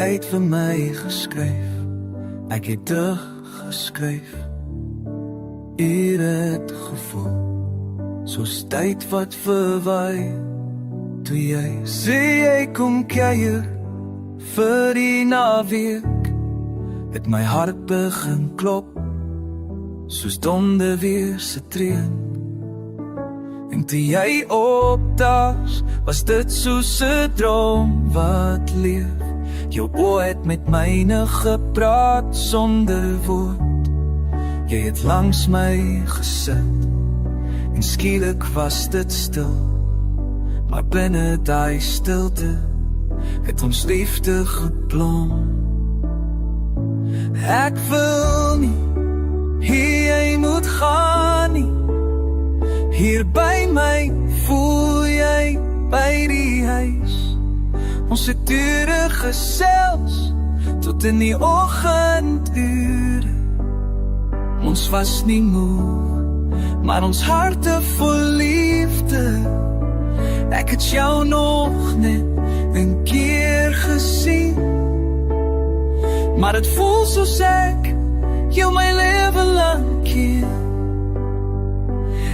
tyd vir my geskryf. Ek het dig geskryf. Hier het gevoel soos tyd wat verwaai. Toe jy sê jy kom kuier vir die naweek, het my hart begin klop soos donder weer se treen. En toe jy opdaag, was dit soos 'n droom wat leef. Jou oë het met myne gepraat sonder woord. Jy het langs my gesit en skielik was dit stil. Maar binne daai stilte het ons liefde geblom. Ek wil nie hier jy moet gaan nie. Hier by my voel jy by die huis. Ons het ure gesels tot in die oggendure. Ons was nie moe, maar ons harte vol liefde. Ek het jou nog net 'n keer gesien, maar het voel soos ek jou my lewe lang ken.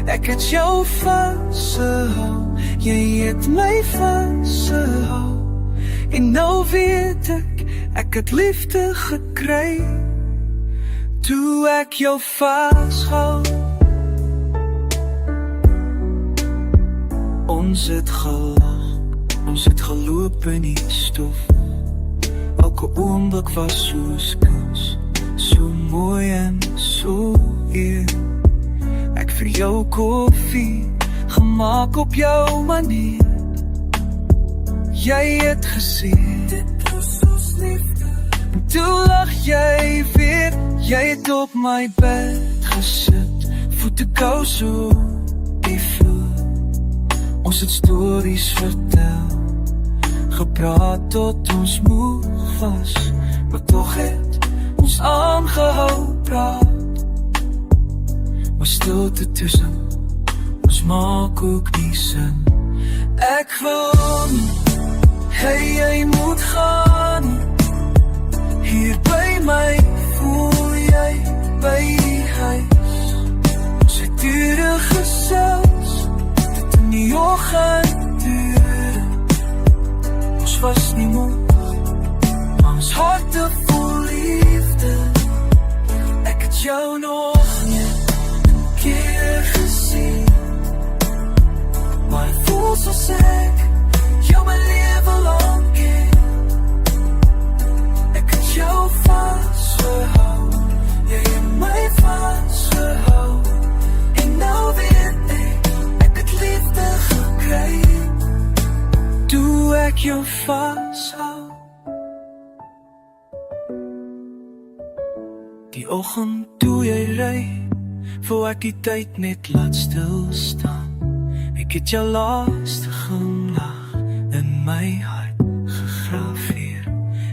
Ek het jou vasgehou, jy het my vasgehou. En nou weet ek het liefde gekry, toe ek jou vashou. Ons het gelag, ons het geloop in die stof. Elke oomblik was soos kuns, so mooi en so eer. Ek vir jou koffie gemaak op jou manier. Jy het gesê dit was soos liefde. En toe lag jy weer. Jy het op my bed gesit, voete kou so die vloer. Ons het stories vertel, gepraat tot ons moe was, maar toch het ons aangehou praat. Maar stilte tussen ons maak ook nie sin. Ek wil nie, hey jy moet gaan. Hier by my voel jy by die huis. Ons het ure gesels tot in die oggendure. Ons was nie moe, maar ons harte vol liefde. Ek het jou nog net 'n keer gesien, maar het voel soos ek jou my lewe lang ken. Ek het jou vasgehou, jy het my vasgehou. En nou weet ek het liefde gekry, toe ek jou vashou. Die oggend toe jy ry, voel ek die tyd net laat stilstaan. Ek het jou laaste glimlag in my hart gegraveer.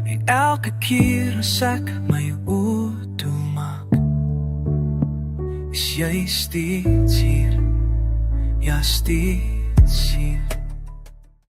En elke keer as ek my oë toemaak, is jy steeds hier, ja steeds hier.